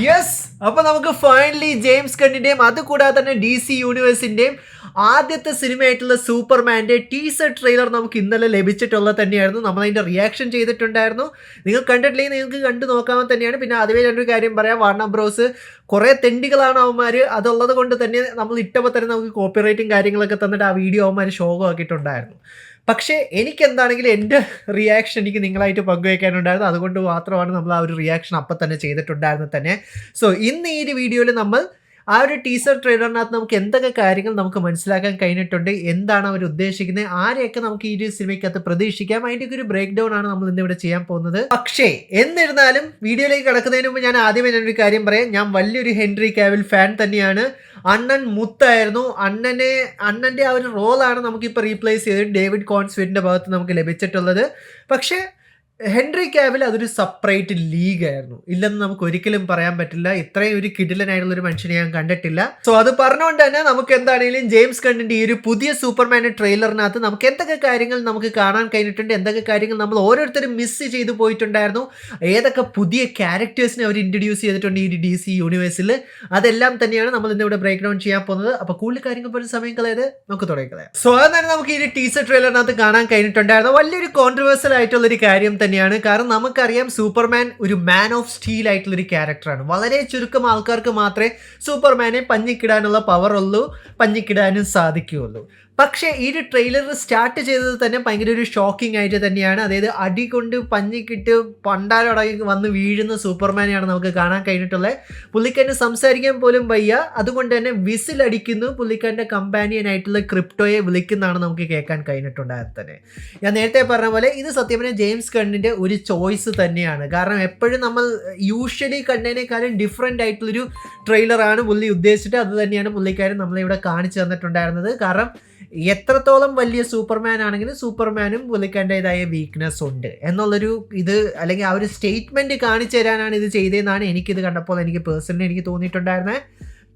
Yes, അപ്പൊ നമുക്ക് finally James ഗണ്ണിന്റെയും അതുകൂടാതെ തന്നെ DC യൂണിവേഴ്സിന്റെയും ആദ്യത്തെ സിനിമയായിട്ടുള്ള സൂപ്പർമാന്റെ ടീസർ ട്രെയിലർ നമുക്ക് ഇന്നലെ ലഭിച്ചിട്ടുള്ളത് തന്നെയായിരുന്നു. നമ്മൾ അതിന്റെ റിയാക്ഷൻ ചെയ്തിട്ടുണ്ടായിരുന്നു. നിങ്ങൾ കണ്ടിട്ടില്ലെങ്കിൽ നിങ്ങൾക്ക് കണ്ടു നോക്കാമെന്ന് തന്നെയാണ്. പിന്നെ അതുവരെ രണ്ടൊരു കാര്യം പറയാം, വാർണർ ബ്രോസ് കുറേ തെണ്ടികളാണ് അവന്മാർ. അതുള്ളത് കൊണ്ട് തന്നെ നമ്മൾ ഇട്ടപ്പോൾ തന്നെ നമുക്ക് കോപ്പിറൈറ്റും കാര്യങ്ങളൊക്കെ തന്നിട്ട് ആ വീഡിയോ അവന്മാർ ഷോകാക്കിയിട്ടുണ്ടായിരുന്നു. പക്ഷേ എനിക്കെന്താണെങ്കിലും എൻ്റെ റിയാക്ഷൻ എനിക്ക് നിങ്ങളായിട്ട് പങ്കുവയ്ക്കാനുണ്ടായിരുന്നു. അതുകൊണ്ട് മാത്രമാണ് നമ്മൾ ആ ഒരു റിയാക്ഷൻ അപ്പം തന്നെ ചെയ്തിട്ടുണ്ടായിരുന്നത് തന്നെ. സോ ഇന്ന് ഈ ഒരു വീഡിയോയിൽ നമ്മൾ ആ ഒരു ടീസർ ട്രെയിലറിനകത്ത് നമുക്ക് എന്തൊക്കെ കാര്യങ്ങൾ നമുക്ക് മനസ്സിലാക്കാൻ കഴിഞ്ഞിട്ടുണ്ട്, എന്താണ് അവർ ഉദ്ദേശിക്കുന്നത്, ആരെയൊക്കെ നമുക്ക് ഈ ഒരു സിനിമയ്ക്കകത്ത് പ്രതീക്ഷിക്കാം, അതിൻ്റെയൊക്കെ ഒരു ബ്രേക്ക് ഡൗൺ ആണ് നമ്മൾ ഇന്നിവിടെ ചെയ്യാൻ പോകുന്നത്. പക്ഷേ എന്നിരുന്നാലും വീഡിയോയിലേക്ക് കിടക്കുന്നതിന് മുമ്പ് ഞാൻ ആദ്യമേ ഞാനൊരു കാര്യം പറയാം. ഞാൻ വലിയൊരു ഹെൻറി കാവിൽ ഫാൻ തന്നെയാണ്. അണ്ണൻ മുത്തായിരുന്നു. അണ്ണൻ്റെ ആ ഒരു റോളാണ് നമുക്കിപ്പോൾ റീപ്ലേസ് ചെയ്ത് ഡേവിഡ് കോൺസ്വേറ്റിൻ്റെ ഭാഗത്ത് നമുക്ക് ലഭിച്ചിട്ടുള്ളത്. പക്ഷേ ഹെൻറി കാവിൽ അതൊരു സെപ്പറേറ്റ് ലീഗായിരുന്നു. ഇല്ലെന്ന് നമുക്ക് ഒരിക്കലും പറയാൻ പറ്റില്ല. ഇത്രയും ഒരു കിടിലനായിട്ടുള്ള ഒരു മനുഷ്യനെ ഞാൻ കണ്ടിട്ടില്ല. സോ അത് പറഞ്ഞുകൊണ്ട് തന്നെ നമുക്ക് എന്താണെങ്കിലും ജെയിംസ് ഗണ്ണിന്റെ ഈ ഒരു പുതിയ സൂപ്പർമാൻ്റെ ട്രെയിലറിനകത്ത് നമുക്ക് എന്തൊക്കെ കാര്യങ്ങൾ നമുക്ക് കാണാൻ കഴിഞ്ഞിട്ടുണ്ട്, എന്തൊക്കെ കാര്യങ്ങൾ നമ്മൾ ഓരോരുത്തരും മിസ് ചെയ്തു പോയിട്ടുണ്ടായിരുന്നു, ഏതൊക്കെ പുതിയ ക്യാരക്ടേഴ്സിനെ അവർ ഇൻട്രൊഡ്യൂസ് ചെയ്തിട്ടുണ്ട് ഈ ഒരു DC യൂണിവേഴ്സിൽ, അതെല്ലാം തന്നെയാണ് നമ്മൾ ഇന്നിവിടെ ബ്രേക്ക് ഡൗൺ ചെയ്യാൻ പോകുന്നത്. അപ്പോൾ കൂടുതൽ കാര്യങ്ങൾ പറഞ്ഞ സമയം കളയാതെ നമുക്ക് തുടങ്ങിക്കളയാം. സോ അത് തന്നെ നമുക്ക് ഈ ഒരു ടീസർ ട്രെയിലറിനകത്ത് കാണാൻ കഴിഞ്ഞിട്ടുണ്ടായിരുന്നു. വലിയൊരു കോൺട്രവേഴ്സൽ ആയിട്ടുള്ളൊരു കാര്യം തന്നെയാണ്. കാരണം നമുക്കറിയാം സൂപ്പർമാൻ ഒരു മാൻ ഓഫ് സ്റ്റീൽ ആയിട്ടുള്ളൊരു ക്യാരക്ടറാണ്. വളരെ ചുരുക്കം ആൾക്കാർക്ക് മാത്രമേ സൂപ്പർമാനെ പഞ്ഞിക്കിടാനുള്ള പവർ ഉള്ളൂ, പഞ്ഞിക്കിടാനും സാധിക്കുകയുള്ളൂ. പക്ഷേ ഈ ഒരു ട്രെയിലർ സ്റ്റാർട്ട് ചെയ്തത് തന്നെ ഭയങ്കര ഒരു ഷോക്കിംഗ് ആയിട്ട് തന്നെയാണ്. അതായത് അടി കൊണ്ട് പഞ്ഞിക്കിട്ട് പണ്ടാലടങ്ങി വന്ന് വീഴുന്ന സൂപ്പർമാനെയാണ് നമുക്ക് കാണാൻ കഴിഞ്ഞിട്ടുള്ളത്. പുള്ളിക്കാരന് സംസാരിക്കാൻ പോലും വയ്യ. അതുകൊണ്ട് തന്നെ വിസിലടിക്കുന്നു. പുള്ളിക്കാരൻ്റെ കമ്പാനിയൻ ആയിട്ടുള്ള ക്രിപ്റ്റോയെ വിളിക്കുന്നതാണ് നമുക്ക് കേൾക്കാൻ കഴിഞ്ഞിട്ടുണ്ടായത് തന്നെ. ഞാൻ നേരത്തെ പറഞ്ഞ പോലെ ഇത് സത്യം പറഞ്ഞാൽ ജെയിംസ് ഗണ്ണിൻ്റെ ഒരു ചോയ്സ് തന്നെയാണ്. കാരണം എപ്പോഴും നമ്മൾ യൂഷ്വലി കണ്ടതിനേക്കാളും ഡിഫറെൻ്റ് ആയിട്ടുള്ളൊരു ട്രെയിലറാണ് പുള്ളി ഉദ്ദേശിച്ചിട്ട് അത് തന്നെയാണ് പുള്ളിക്കാരൻ നമ്മളിവിടെ കാണിച്ചു തന്നിട്ടുണ്ടായിരുന്നത്. കാരണം എത്രത്തോളം വലിയ സൂപ്പർമാൻ ആണെങ്കിലും സൂപ്പർമാനും പുള്ളിക്കാരൻ്റെതായ വീക്ക്നെസ് ഉണ്ട് എന്നുള്ളൊരു ഇത്, അല്ലെങ്കിൽ ആ ഒരു സ്റ്റേറ്റ്മെൻറ്റ് കാണിച്ചു തരാനാണ് ഇത് ചെയ്തതെന്നാണ് എനിക്കിത് കണ്ടപ്പോൾ എനിക്ക് പേഴ്സണലി എനിക്ക് തോന്നിയിട്ടുണ്ടായിരുന്നത്.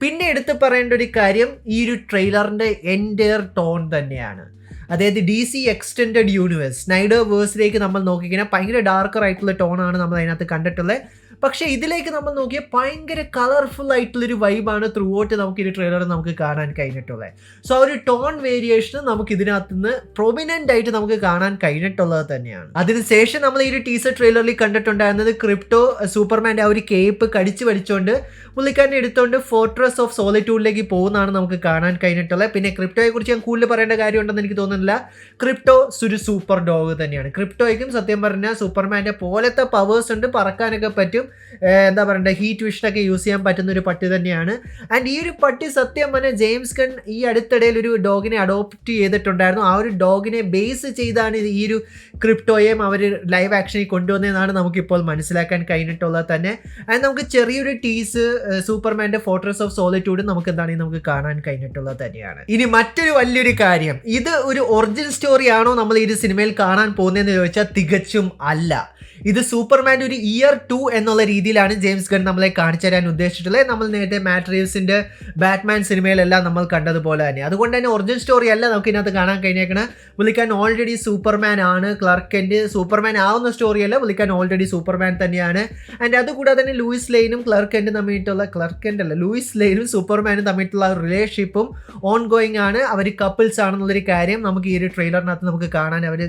പിന്നെ എടുത്ത് പറയേണ്ട ഒരു കാര്യം ഈ ഒരു ട്രെയിലറിൻ്റെ എൻ്റയർ ടോൺ തന്നെയാണ്. അതായത് DC എക്സ്റ്റെൻഡഡ് യൂണിവേഴ്സ് സ്നൈഡർ വേഴ്സിലേക്ക് നമ്മൾ നോക്കിക്കഴിഞ്ഞാൽ ഭയങ്കര ഡാർക്കർ ആയിട്ടുള്ള ടോണാണ് നമ്മൾ അതിനകത്ത് കണ്ടിട്ടുള്ളത്. പക്ഷേ ഇതിലേക്ക് നമ്മൾ നോക്കിയാൽ ഭയങ്കര കളർഫുൾ ആയിട്ടുള്ളൊരു വൈബാണ് ത്രൂ ഔട്ട് നമുക്ക് ഈ ട്രെയിലർ നമുക്ക് കാണാൻ കഴിഞ്ഞിട്ടുള്ളത്. സോ ആ ഒരു ടോൺ വേരിയേഷൻ നമുക്ക് ഇതിനകത്ത് നിന്ന് പ്രൊമിനൻ്റ് ആയിട്ട് നമുക്ക് കാണാൻ കഴിഞ്ഞിട്ടുള്ളത് തന്നെയാണ്. അതിനുശേഷം നമ്മൾ ഈ ഒരു ടീസർ ട്രെയിലറിൽ കണ്ടിട്ടുണ്ടായിരുന്നത് ക്രിപ്റ്റോ സൂപ്പർമാൻ്റെ ആ ഒരു കേപ്പ് കടിച്ചു വലിച്ചുകൊണ്ട് പുള്ളിക്കാരനെ എടുത്തുകൊണ്ട് ഫോർട്രസ് ഓഫ് സോളിറ്റ്യൂഡിലേക്ക് പോകുന്നതാണ് നമുക്ക് കാണാൻ കഴിഞ്ഞിട്ടുള്ളത്. പിന്നെ ക്രിപ്റ്റോയെ കുറിച്ച് ഞാൻ കൂടുതൽ പറയേണ്ട കാര്യമുണ്ടെന്ന് എനിക്ക് തോന്നുന്നില്ല. ക്രിപ്റ്റോ ഒരു സൂപ്പർ ഡോഗ് തന്നെയാണ്. ക്രിപ്റ്റോയ്ക്കും സത്യം പറഞ്ഞാൽ സൂപ്പർമാൻ്റെ പോലത്തെ പവേഴ്സ് ഉണ്ട്, പറക്കാനൊക്കെ പറ്റും, എന്താ പറയണ്ടേ, ഹീറ്റ് വിഷനൊക്കെ യൂസ് ചെയ്യാൻ പറ്റുന്ന ഒരു പട്ടി തന്നെയാണ്. ആൻഡ് ഈ ഒരു പട്ടി സത്യം പറഞ്ഞാൽ ജെയിംസ് ഗൺ ഈ അടുത്തിടയിൽ ഒരു ഡോഗിനെ അഡോപ്റ്റ് ചെയ്തിട്ടുണ്ടായിരുന്നു. ആ ഒരു ഡോഗിനെ ബേസ് ചെയ്താണ് ഈ ഒരു ക്രിപ്റ്റോയെയും അവർ ലൈവ് ആക്ഷനിൽ കൊണ്ടുവന്നതെന്നാണ് നമുക്കിപ്പോൾ മനസ്സിലാക്കാൻ കഴിഞ്ഞിട്ടുള്ളത് തന്നെ. ആൻഡ് നമുക്ക് ചെറിയൊരു ടീസ് സൂപ്പർമാൻ്റെ ഫോർട്രസ് ഓഫ് സോളിറ്റ്യൂഡ് നമുക്ക് എന്താണെങ്കിൽ നമുക്ക് കാണാൻ കഴിഞ്ഞിട്ടുള്ളത് തന്നെയാണ്. ഇനി മറ്റൊരു വലിയൊരു കാര്യം, ഇത് ഒരു ഒറിജിനൽ സ്റ്റോറി ആണോ നമ്മൾ ഈ ഒരു സിനിമയിൽ കാണാൻ പോകുന്നതെന്ന് ചോദിച്ചാൽ തികച്ചും അല്ല. ഇത് സൂപ്പർമാൻ്റെ ഒരു ഇയർ 2 എന്നുള്ള രീതിയിലാണ് ജെയിംസ് ഗൺ നമ്മളെ കാണിച്ചു തരാൻ ഉദ്ദേശിച്ചിട്ടുള്ളത്. നമ്മൾ നേരത്തെ മാറ്റ് റീവ്സിൻ്റെ ബാറ്റ്മാൻ സിനിമയിലെല്ലാം നമ്മൾ കണ്ടതുപോലെ തന്നെ. അതുകൊണ്ട് തന്നെ ഒറിജിനൽ സ്റ്റോറി അല്ല നമുക്ക് ഇതിനകത്ത് കാണാൻ കഴിഞ്ഞേക്കണം. പുള്ളിക്കാൻ ഓൾറെഡി സൂപ്പർമാൻ ആണ്. ക്ലർക്ക് കെന്റ് സൂപ്പർമാൻ ആവുന്ന സ്റ്റോറിയല്ല, പുള്ളിക്കാൻ ഓൾറെഡി സൂപ്പർമാൻ തന്നെയാണ്. ആൻഡ് അതുകൂടാതെ തന്നെ ലൂയിസ് ലെയിനും ലൂയിസ് ലെയിനും സൂപ്പർമാനും തമ്മിലുള്ള റിലേഷൻഷിപ്പും ഓൺ ഗോയിങ് ആണ്. അവർ കപ്പിൾസ് ആണെന്നുള്ളൊരു കാര്യം നമുക്ക് ഈ ഒരു ട്രെയിലറിനകത്ത് നമുക്ക് കാണാൻ അവർ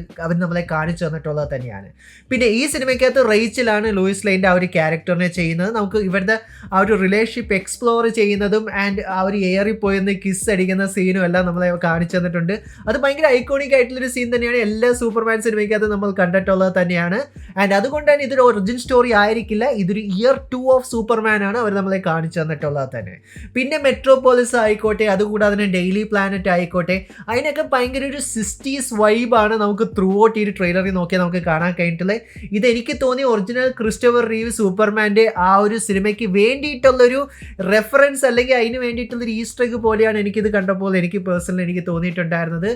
നമ്മളെ കാണിച്ചു തന്നിട്ടുള്ളത് തന്നെയാണ്. പിന്നെ ഈ സിനിമയ്ക്കകത്ത് റേച്ചലാണ് ലൂയിസ് ലെയിൻ്റെ ആ ഒരു ക്യാരക്ടറിനെ ചെയ്യുന്നത്. നമുക്ക് ഇവരുടെ ആ ഒരു റിലേഷൻഷിപ്പ് എക്സ്പ്ലോർ ചെയ്യുന്നതും ആൻഡ് ആ ഒരു എയറിൽ പോയെന്ന് കിസ് അടിക്കുന്ന സീനും എല്ലാം നമ്മളെ കാണിച്ചു തന്നിട്ടുണ്ട്. അത് ഭയങ്കര ഐക്കോണിക് ആയിട്ടുള്ളൊരു സീൻ തന്നെയാണ്. എല്ലാ സൂപ്പർമാൻ സിനിമയ്ക്കകത്ത് നമ്മൾ കണ്ടിട്ടുള്ളത് തന്നെയാണ്. ആൻഡ് അതുകൊണ്ട് തന്നെ ഇതൊരു ഒറിജിനൽ സ്റ്റോറി ആയിരിക്കില്ല, ഇതൊരു ഇയർ 2 ഓഫ് സൂപ്പർമാൻ ആണ് അവർ നമ്മളെ കാണിച്ചു തന്നിട്ടുള്ളത് തന്നെ. പിന്നെ മെട്രോപോളിസ് ആയിക്കോട്ടെ, അതുകൂടാതെ തന്നെ ഡെയിലി പ്ലാനറ്റ് ആയിക്കോട്ടെ, അതിനൊക്കെ ഭയങ്കര ഒരു 60s വൈബാണ് നമുക്ക് ത്രൂ ഔട്ട് ഈ ഒരു ട്രെയിലറിൽ നോക്കിയാൽ നമുക്ക് കാണാൻ കഴിഞ്ഞിട്ടുള്ളത്. ഇതെനിക്ക് തോന്നി ഒറിജിനൽ ക്രിസ്റ്റഫർ റീവ് സൂപ്പർമാൻ്റെ ആ ഒരു സിനിമയ്ക്ക് വേണ്ടിയിട്ടുള്ളൊരു റെഫറൻസ് അല്ലെങ്കിൽ അതിന് വേണ്ടിയിട്ടുള്ളൊരു ഈസ്റ്റർ എഗ് പോലെയാണ് എനിക്കിത് കണ്ടപ്പോൾ എനിക്ക് പേഴ്സണലി എനിക്ക് തോന്നിയിട്ടുണ്ടായിരുന്നത്.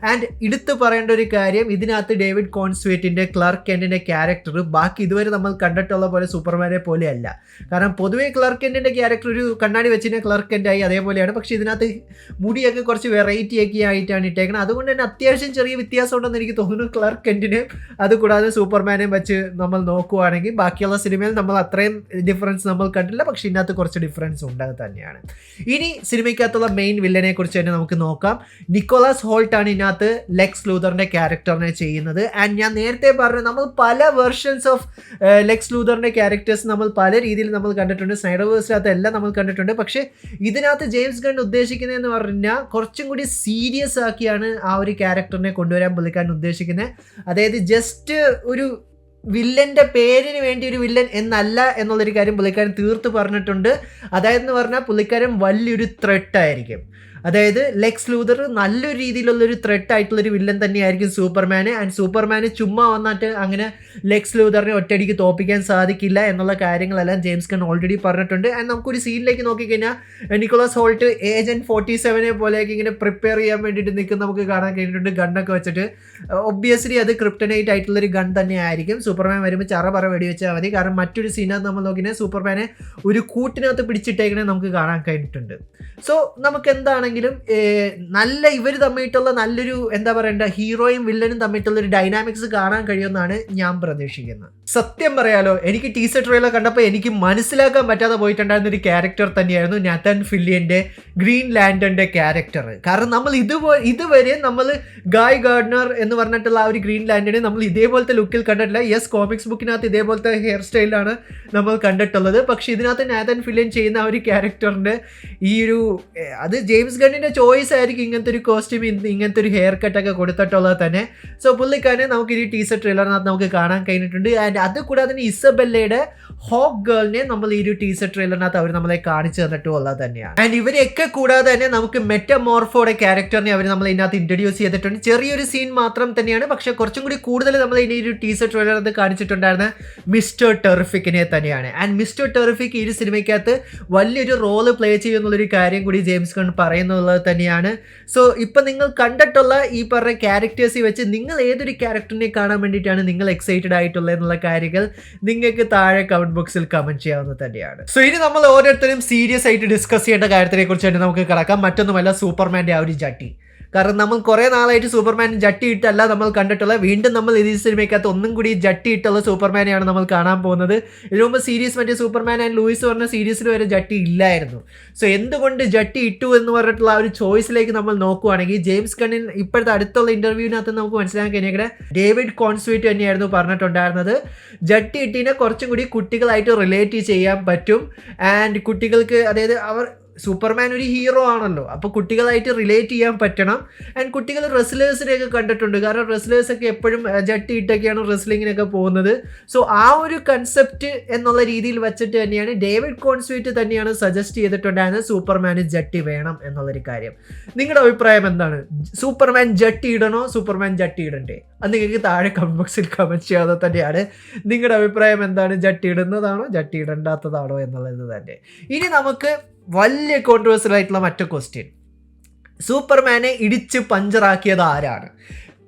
ആൻഡ് എടുത്തു പറയേണ്ട ഒരു കാര്യം, ഇതിനകത്ത് ഡേവിഡ് കോൺസ്വേറ്റിൻ്റെ ക്ലർക്ക് കെന്റിൻ്റെ ക്യാരക്ടർ ബാക്കി ഇതുവരെ നമ്മൾ കണ്ടിട്ടുള്ള പോലെ സൂപ്പർമാനെ പോലെയല്ല. കാരണം പൊതുവേ ക്ലർക്ക് കെന്റിൻ്റെ ക്യാരക്ടർ ഒരു കണ്ണാടി വെച്ചിട്ട് ക്ലർക്ക് കെന്റായി അതേപോലെയാണ്. പക്ഷേ ഇതിനകത്ത് മുടിയൊക്കെ കുറച്ച് വെറൈറ്റി ഒക്കെ ആയിട്ടാണ് ഇട്ടേക്കുന്നത്. അതുകൊണ്ട് തന്നെ അത്യാവശ്യം ചെറിയ വ്യത്യാസം ഉണ്ടെന്ന് എനിക്ക് തോന്നുന്നു ക്ലർക്ക് കെന്റിന് അതുകൂടാതെ സൂപ്പർമാനെയും വെച്ച് നമ്മൾ നോക്കുവാണെങ്കിൽ ബാക്കിയുള്ള സിനിമയിൽ നമ്മൾ അത്രയും ഡിഫറൻസ് നമ്മൾ കണ്ടില്ല, പക്ഷേ ഇതിനകത്ത് കുറച്ച് ഡിഫറൻസ് ഉണ്ട് തന്നെയാണ്. ഇനി സിനിമയ്ക്കകത്തുള്ള മെയിൻ വില്ലനെ കുറിച്ച് തന്നെ നമുക്ക് നോക്കാം. നിക്കോളാസ് ഹോൾട്ട് ആണ് ഇതിനകത്ത് ലെക്സ് ലൂതറിന്റെ ക്യാരക്ടറിനെ ചെയ്യുന്നത്. ആൻഡ് ഞാൻ നേരത്തെ പറഞ്ഞു, നമ്മൾ പല വെർഷൻസ് ഓഫ് ലെക്സ് ലൂതറിന്റെ ക്യാരക്ടേഴ്സ് നമ്മൾ പല രീതിയിൽ നമ്മൾ കണ്ടിട്ടുണ്ട്. സ്നൈഡർവേഴ്സിനകത്ത് എല്ലാം നമ്മൾ കണ്ടിട്ടുണ്ട്. പക്ഷേ ഇതിനകത്ത് ജെയിംസ് ഗൺ ഉദ്ദേശിക്കുന്നതെന്ന് പറഞ്ഞാൽ കുറച്ചും കൂടി സീരിയസ് ആക്കിയാണ് ആ ഒരു ക്യാരക്ടറിനെ കൊണ്ടുവരാൻ പുള്ളിക്കാരൻ ഉദ്ദേശിക്കുന്നത്. അതായത് ജസ്റ്റ് ഒരു വില്ലൻ്റെ പേരിന് വേണ്ടി ഒരു വില്ലൻ എന്നല്ല എന്നുള്ളൊരു കാര്യം പുള്ളിക്കാരൻ തീർത്ത് പറഞ്ഞിട്ടുണ്ട്. അതായത് എന്ന് പറഞ്ഞാൽ പുള്ളിക്കാരൻ വലിയൊരു ത്രെട്ടായിരിക്കും. അതായത് ലെക്സ് ലൂതർ നല്ലൊരു രീതിയിലുള്ളൊരു ത്രെട്ട് ആയിട്ടുള്ളൊരു വില്ലൻ തന്നെയായിരിക്കും സൂപ്പർമാന്. ആൻഡ് സൂപ്പർമാന് ചുമ്മാ വന്നിട്ട് അങ്ങനെ ലെക്സ് ലൂതറിനെ ഒറ്റയടിക്ക് തോപ്പിക്കാൻ സാധിക്കില്ല എന്നുള്ള കാര്യങ്ങളെല്ലാം ജെയിംസ് ഗൺ ഓൾറെഡി പറഞ്ഞിട്ടുണ്ട്. ആൻഡ് നമുക്കൊരു സീനിലേക്ക് നോക്കിക്കഴിഞ്ഞാൽ നിക്കോളാസ് ഹോൾട്ട് ഏജന്റ് 47 പോലെയൊക്കെ ഇങ്ങനെ പ്രിപ്പയർ ചെയ്യാൻ വേണ്ടിയിട്ട് നിൽക്കുന്ന നമുക്ക് കാണാൻ കഴിഞ്ഞിട്ടുണ്ട്, ഗണ്ണൊക്കെ വെച്ചിട്ട്. ഒബ്വിയസ്ലി അത് ക്രിപ്റ്റനൈറ്റ് ആയിട്ടുള്ളൊരു ഗൺ തന്നെ ആയിരിക്കും. സൂപ്പർമാൻ വരുമ്പോൾ ചറ വെടിവെച്ചാൽ മതി. കാരണം മറ്റൊരു സീനകത്ത് നമ്മൾ നോക്കിയാൽ സൂപ്പർമാനെ ഒരു കൂട്ടിനകത്ത് പിടിച്ചിട്ടേക്കണേ നമുക്ക് കാണാൻ കഴിഞ്ഞിട്ടുണ്ട്. സോ നമുക്ക് എന്താണെങ്കിലും നല്ല ഇവർ തമ്മിട്ടുള്ള നല്ലൊരു എന്താ പറയണ്ട ഹീറോയും വില്ലനും തമ്മിട്ടുള്ളൊരു ഡൈനാമിക്സ് കാണാൻ കഴിയുമെന്നാണ് ഞാൻ പ്രതീക്ഷിക്കുന്നത്. സത്യം പറയാലോ, എനിക്ക് ടീസർ ട്രെയിലർ കണ്ടപ്പോൾ എനിക്ക് മനസ്സിലാക്കാൻ പറ്റാതെ പോയിട്ടുണ്ടായിരുന്ന ഒരു ക്യാരക്ടർ തന്നെയായിരുന്നു നാഥൻ ഫില്ലിയൻ്റെ ഗ്രീൻ ലാൻഡറിൻ്റെ ക്യാരക്ടർ. കാരണം നമ്മൾ ഇതുവരെ നമ്മൾ ഗായ് ഗാർഡനർ എന്ന് പറഞ്ഞിട്ടുള്ള ആ ഒരു ഗ്രീൻ ലാൻഡറിനെ നമ്മൾ ഇതേപോലത്തെ ലുക്കിൽ കണ്ടിട്ടില്ല. യെസ്, കോമിക്സ് ബുക്കിനകത്ത് ഇതേപോലത്തെ ഹെയർ സ്റ്റൈലാണ് നമ്മൾ കണ്ടിട്ടുള്ളത്. പക്ഷേ ഇതിനകത്ത് നാഥൻ ഫില്ലിയൻ ചെയ്യുന്ന ആ ഒരു ക്യാരക്ടറിൻ്റെ ഈ ഒരു അത് ജെയിംസ് ഗണ്ണിൻ്റെ ചോയ്സ് ആയിരിക്കും ഇങ്ങനത്തെ ഒരു കോസ്റ്റ്യൂം, ഇങ്ങനത്തെ ഒരു ഹെയർ കട്ടൊക്കെ കൊടുത്തിട്ടുള്ളത് തന്നെ. സോ പുള്ളിക്കാരനെ നമുക്ക് ഈ ടീസർ ട്രെയിലറിനകത്ത് നമുക്ക് കാണാൻ കഴിഞ്ഞിട്ടുണ്ട്. ആൻഡ് അത് കൂടാതെ തന്നെ ഇസബെല്ലയുടെ ഹോക്ക് ഗേളിനെ നമ്മൾ ഈ ഒരു ടീസർ ട്രെയിലറിനകത്ത് അവർ നമ്മളെ കാണിച്ചു തന്നിട്ടുള്ളത് തന്നെയാണ്. ആൻഡ് ഇവരെയൊക്കെ കൂടാതെ തന്നെ നമുക്ക് മെറ്റമോർഫോയുടെ ക്യാരക്ടറിനെ അവർ നമ്മൾ ഇതിനകത്ത് ഇൻട്രൊഡ്യൂസ് ചെയ്തിട്ടുണ്ട്. ചെറിയൊരു സീൻ മാത്രം തന്നെയാണ്, പക്ഷേ കുറച്ചും കൂടി കൂടുതൽ നമ്മൾ ഇനി ഒരു ടീസർ ട്രെയിലറിനകത്ത് കാണിച്ചിട്ടുണ്ടായിരുന്ന മിസ്റ്റർ ടെറിഫിക്കിനെ തന്നെയാണ്. ആൻഡ് മിസ്റ്റർ ടെറിഫിക് ഈ ഒരു സിനിമയ്ക്കകത്ത് വലിയൊരു റോള് പ്ലേ ചെയ്യുന്നുള്ളൊരു കാര്യം കൂടി ജെയിംസ് ഗൺ പറയുന്നുള്ളത് തന്നെയാണ്. സോ ഇപ്പം നിങ്ങൾ കണ്ടിട്ടുള്ള ഈ പറഞ്ഞ ക്യാരക്ടേഴ്സിൽ വെച്ച് നിങ്ങൾ ഏതൊരു ക്യാരക്ടറിനെ കാണാൻ വേണ്ടിയിട്ടാണ് നിങ്ങൾ എക്സൈറ്റഡ് ആയിട്ടുള്ളത് എന്നുള്ള കാര്യങ്ങൾ നിങ്ങൾക്ക് താഴെ കമന്റ് ബോക്സിൽ കമന്റ് ചെയ്യാവുന്നത് തന്നെയാണ്. സോ ഇനി നമ്മൾ ഓരോരുത്തരും സീരിയസ് ആയിട്ട് ഡിസ്കസ് ചെയ്യേണ്ട കാര്യത്തിനെ കുറിച്ച് തന്നെ നമുക്ക് കിടക്കാം. മറ്റൊന്നുമല്ല സൂപ്പർമാൻ്റെ ആ ഒരു ജട്ടി. കാരണം നമ്മൾ കുറേ നാളായിട്ട് സൂപ്പർമാൻ ജട്ടി ഇട്ടല്ല നമ്മൾ കണ്ടിട്ടുള്ളത്. വീണ്ടും നമ്മൾ ഈ സിനിമയ്ക്കകത്ത് ഒന്നും കൂടി ജട്ടി ഇട്ടുള്ള സൂപ്പർമാനെയാണ് നമ്മൾ കാണാൻ പോകുന്നത്. ഇതിനു മുമ്പ് സീരീസ് മറ്റേ സൂപ്പർമാൻ ആൻഡ് ലൂയിസ് പറഞ്ഞ സീരീസിൽ വരെ ജട്ടി ഇല്ലായിരുന്നു. സോ എന്തുകൊണ്ട് ജട്ടി ഇട്ടു എന്ന് പറഞ്ഞിട്ടുള്ള ആ ഒരു ചോയ്സിലേക്ക് നമ്മൾ നോക്കുവാണെങ്കിൽ ജെയിംസ് ഗണ്ണിൻ ഇപ്പോഴത്തെ അടുത്തുള്ള ഇൻ്റർവ്യൂവിനകത്ത് നമുക്ക് മനസ്സിലാക്കാൻ കഴിഞ്ഞാൽ ഡേവിഡ് കോൺസ്വേറ്റ് തന്നെയായിരുന്നു പറഞ്ഞിട്ടുണ്ടായിരുന്നത്. ജട്ടി ഇട്ടിനെ കുറച്ചും കൂടി കുട്ടികളായിട്ട് റിലേറ്റ് ചെയ്യാൻ പറ്റും. ആൻഡ് കുട്ടികൾക്ക്, അതായത് അവർ സൂപ്പർമാൻ ഒരു ഹീറോ ആണല്ലോ, അപ്പോൾ കുട്ടികളായിട്ട് റിലേറ്റ് ചെയ്യാൻ പറ്റണം. ആൻഡ് കുട്ടികൾ റെസ്ലേഴ്സിനെയൊക്കെ കണ്ടിട്ടുണ്ട്. കാരണം റെസ്ലേഴ്സൊക്കെ എപ്പോഴും ജട്ടി ഇട്ടൊക്കെയാണ് റെസ്ലിങ്ങിനൊക്കെ പോകുന്നത്. സോ ആ ഒരു കൺസെപ്റ്റ് എന്നുള്ള രീതിയിൽ വെച്ചിട്ട് തന്നെയാണ് ഡേവിഡ് കോൺസ്വേറ്റ് തന്നെയാണ് സജസ്റ്റ് ചെയ്തിട്ടുണ്ടായിരുന്നത് സൂപ്പർമാന് ജട്ടി വേണം എന്നുള്ളൊരു കാര്യം. നിങ്ങളുടെ അഭിപ്രായം എന്താണ്? സൂപ്പർമാൻ ജട്ടി ഇടണോ, സൂപ്പർമാൻ ജട്ടി ഇടണ്ടേ? അത് നിങ്ങൾക്ക് താഴെ കമന്റ് ബോക്സിൽ കമന്റ് ചെയ്യാതെ തന്നെയാണ്. നിങ്ങളുടെ അഭിപ്രായം എന്താണ്? ജട്ടി ഇടുന്നതാണോ ജട്ടി ഇടണ്ടാത്തതാണോ എന്നുള്ളത് തന്നെ. ഇനി നമുക്ക് വലിയ കോൺട്രവേഴ്സ്യൽ ആയിട്ടുള്ള മറ്റു ക്വസ്റ്റ്യൻ, സൂപ്പർമാനെ ഇടിച്ച് പഞ്ചറാക്കിയത് ആരാണ്?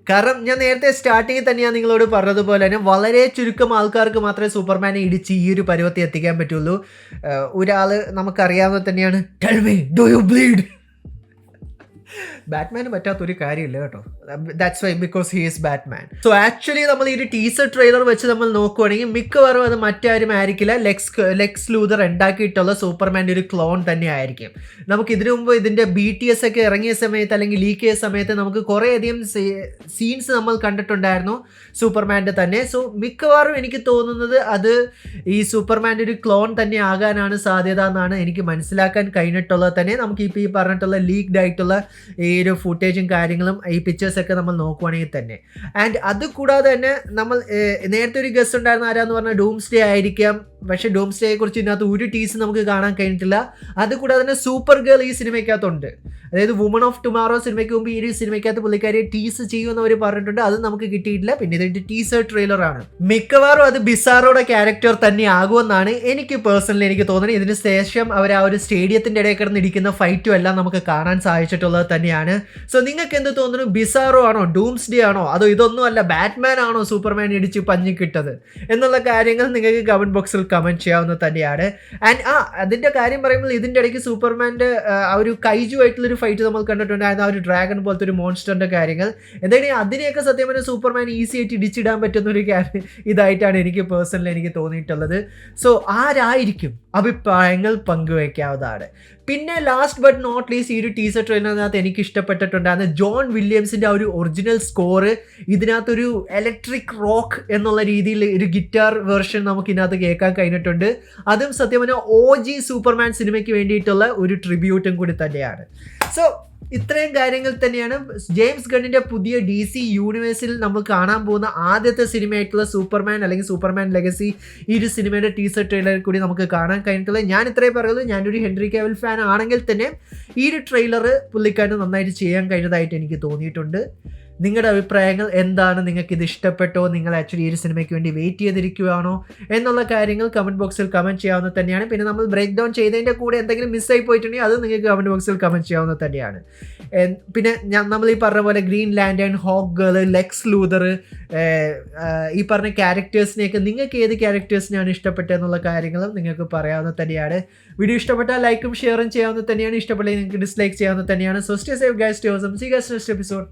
കാരണം ഞാൻ നേരത്തെ സ്റ്റാർട്ടിങ്ങിൽ തന്നെയാണ് നിങ്ങളോട് പറഞ്ഞതുപോലെ തന്നെ വളരെ ചുരുക്കം ആൾക്കാർക്ക് മാത്രമേ സൂപ്പർമാനെ ഇടിച്ച് ഈ ഒരു പരുവത്തിൽ എത്തിക്കാൻ പറ്റുള്ളൂ. ഒരാൾ നമുക്കറിയാവുന്നത് തന്നെയാണ്, tell me do you bleed? ബാറ്റ്മാന് പറ്റാത്തൊരു കാര്യമില്ല കേട്ടോ. That's why, because he is Batman. So actually നമ്മൾ ഈ ഒരു ടീസർ ട്രെയിലർ വെച്ച് നമ്മൾ നോക്കുവാണെങ്കിൽ മിക്കവാറും അത് മറ്റാരും ആയിരിക്കില്ല, ലെക്സ് ലൂതർ ഉണ്ടാക്കിയിട്ടുള്ള സൂപ്പർമാൻ്റെ ഒരു ക്ലോൺ തന്നെ ആയിരിക്കും. നമുക്ക് ഇതിനു മുമ്പ് ഇതിൻ്റെ BTS ഒക്കെ ഇറങ്ങിയ സമയത്ത് അല്ലെങ്കിൽ ലീക്ക് ചെയ്ത സമയത്ത് നമുക്ക് കുറേയധികം സീൻസ് നമ്മൾ കണ്ടിട്ടുണ്ടായിരുന്നു സൂപ്പർമാൻ്റെ തന്നെ. സോ മിക്കവാറും എനിക്ക് തോന്നുന്നത് അത് ഈ സൂപ്പർമാൻ്റെ ഒരു ക്ലോൺ തന്നെ ആകാനാണ് സാധ്യത എന്നാണ് എനിക്ക് മനസ്സിലാക്കാൻ കഴിഞ്ഞിട്ടുള്ളത് തന്നെ. നമുക്ക് ഇപ്പോൾ ഈ പറഞ്ഞിട്ടുള്ള ലീക്ഡ് ആയിട്ടുള്ള ഈ ഒരു ഫുട്ടേജും കാര്യങ്ങളും ഈ പിക്ചേഴ്സൊക്കെ നമ്മൾ നോക്കുവാണെങ്കിൽ തന്നെ. ആൻഡ് അത് കൂടാതെ തന്നെ നമ്മൾ നേരത്തെ ഒരു ഗസ്റ്റ് ഉണ്ടായിരുന്ന ആരാന്ന് പറഞ്ഞാൽ ഡൂംസ്ഡേ ആയിരിക്കാം. പക്ഷേ ഡൂംസ്ഡേയെ കുറിച്ച് ഇതിനകത്ത് ഒരു ടീസ് നമുക്ക് കാണാൻ കഴിഞ്ഞിട്ടില്ല. അത് കൂടാതെ തന്നെ സൂപ്പർ ഗേൾ ഈ സിനിമയ്ക്കകത്തുണ്ട്. അതായത് വുമൺ ഓഫ് ടുമാറോ സിനിമയ്ക്ക് മുമ്പ് ഈ ഒരു സിനിമയ്ക്കകത്ത് പുള്ളിക്കാരി ടീസ് ചെയ്യുമെന്ന് അവർ പറഞ്ഞിട്ടുണ്ട്. അത് നമുക്ക് കിട്ടിയിട്ടില്ല. പിന്നെ ഇതിൻ്റെ ടീസർ ട്രെയിലറാണ്. മിക്കവാറും അത് ബിസാറോയുടെ ക്യാരക്ടർ തന്നെ ആകുമെന്നാണ് എനിക്ക് പേഴ്സണലി എനിക്ക് തോന്നുന്നത്. ഇതിന് ശേഷം അവർ ആ ഒരു സ്റ്റേഡിയത്തിൻ്റെ ഇടയിൽ കിടന്ന് ഇരിക്കുന്ന ഫൈറ്റും എല്ലാം നമുക്ക് കാണാൻ സാധിച്ചിട്ടുള്ളത് തന്നെയാണ്. സോ നിങ്ങൾക്ക് എന്ത് തോന്നുന്നു? ബിസാറോ ആണോ, ഡൂംസ്ഡേ ആണോ, അതോ ഇതൊന്നും അല്ല ബാറ്റ്മാൻ ആണോ സൂപ്പർമാൻ ഇടിച്ച് പഞ്ഞിക്കിട്ടത് എന്നുള്ള കാര്യങ്ങൾ നിങ്ങൾക്ക് കമന്റ് ബോക്സിൽ കമൻറ്റ് ചെയ്യാവുന്നത് തന്നെയാണ്. ആൻഡ് അതിൻ്റെ കാര്യം പറയുമ്പോൾ ഇതിൻ്റെ ഇടയ്ക്ക് സൂപ്പർമാൻ്റെ ആ ഒരു കൈജു ആയിട്ടുള്ളൊരു ഫൈറ്റ് നമ്മൾ കണ്ടിട്ടുണ്ടായിരുന്നു, ആ ഒരു ഡ്രാഗൺ പോലത്തെ ഒരു മോൺസ്റ്ററിൻ്റെ കാര്യങ്ങൾ. എന്തായാലും അതിനെയൊക്കെ സത്യം പറഞ്ഞാൽ സൂപ്പർമാൻ ഈസി ആയിട്ട് ഇടിച്ചിടാൻ പറ്റുന്ന ഒരു ഇതായിട്ടാണ് എനിക്ക് പേഴ്സണലി എനിക്ക് തോന്നിയിട്ടുള്ളത്. സോ ആരായിരിക്കും അഭിപ്രായങ്ങൾ പങ്കുവയ്ക്കാവുന്നതാണ്. പിന്നെ ലാസ്റ്റ് ബട്ട് നോട്ട് ലീസ്റ്റ് ഈ ഒരു ടീസർ ട്രെയിലറിനകത്ത് എനിക്ക് ഇഷ്ടപ്പെട്ടിട്ടുണ്ടായിരുന്നു ജോൺ വില്യംസിൻ്റെ ആ ഒരു ഒറിജിനൽ സ്കോറ്. ഇതിനകത്തൊരു ഇലക്ട്രിക് റോക്ക് എന്നുള്ള രീതിയിൽ ഒരു ഗിറ്റാർ വേർഷൻ നമുക്ക് ഇതിനകത്ത് കേൾക്കാൻ കഴിഞ്ഞിട്ടുണ്ട്. അതും സത്യം പറഞ്ഞാൽ OG സൂപ്പർമാൻ സിനിമയ്ക്ക് വേണ്ടിയിട്ടുള്ള ഒരു ട്രിബ്യൂട്ടും കൂടി തന്നെയാണ്. സോ ഇത്രയും കാര്യങ്ങൾ തന്നെയാണ് ജെയിംസ് ഗണ്ണിൻ്റെ പുതിയ DC യൂണിവേഴ്സിൽ നമ്മൾ കാണാൻ പോകുന്ന ആദ്യത്തെ സിനിമയായിട്ടുള്ള സൂപ്പർമാൻ അല്ലെങ്കിൽ സൂപ്പർമാൻ ലെഗസി ഈ ഒരു സിനിമയുടെ ടീസർ ട്രെയിലറിൽ കൂടി നമുക്ക് കാണാൻ കഴിഞ്ഞിട്ടുള്ളത്. ഞാൻ ഇത്രയും പറയുന്നത്, ഞാനൊരു ഹെൻറി കാവിൽ ഫാൻ ആണെങ്കിൽ തന്നെ ഈ ഒരു ട്രെയിലർ പുള്ളിക്കാരന് നന്നായിട്ട് ചെയ്യാൻ കഴിഞ്ഞതായിട്ട് എനിക്ക് തോന്നിയിട്ടുണ്ട്. നിങ്ങളുടെ അഭിപ്രായങ്ങൾ എന്താണ്? നിങ്ങൾക്ക് ഇത് ഇഷ്ടപ്പെട്ടോ? നിങ്ങൾ ആക്ച്വലി ഈ ഒരു സിനിമയ്ക്ക് വേണ്ടി വെയിറ്റ് ചെയ്തിരിക്കുകയാണോ എന്നുള്ള കാര്യങ്ങൾ കമൻറ്റ് ബോക്സിൽ കമൻറ്റ് ചെയ്യാവുന്നത് തന്നെയാണ്. പിന്നെ നമ്മൾ ബ്രേക്ക് ഡൗൺ ചെയ്തതിൻ്റെ കൂടെ എന്തെങ്കിലും മിസ്സായി പോയിട്ടുണ്ടെങ്കിൽ അത് നിങ്ങൾക്ക് കമൻറ്റ് ബോക്സിൽ കമൻറ്റ് ചെയ്യാവുന്നത് തന്നെയാണ്. പിന്നെ നമ്മൾ ഈ പറഞ്ഞ പോലെ Green Lantern, Hawkgirl, Lex Luthor, ഈ പറഞ്ഞ ക്യാരക്ടേഴ്സിനെയൊക്കെ നിങ്ങൾക്ക് ഏത് ക്യാരക്ടേഴ്സിനാണ് ഇഷ്ടപ്പെട്ടതെന്നുള്ള കാര്യങ്ങളും നിങ്ങൾക്ക് പറയാവുന്നത് തന്നെയാണ്. വീഡിയോ ഇഷ്ടപ്പെട്ടാൽ ലൈക്കും ഷെയറും ചെയ്യാവുന്നത് തന്നെയാണ്. ഇഷ്ടപ്പെട്ടില്ലെങ്കിൽ നിങ്ങൾക്ക് ഡിസ്ലൈക്ക് ചെയ്യാവുന്നത് തന്നെയാണ്. So stay safe guys, stay awesome. See guys next episode.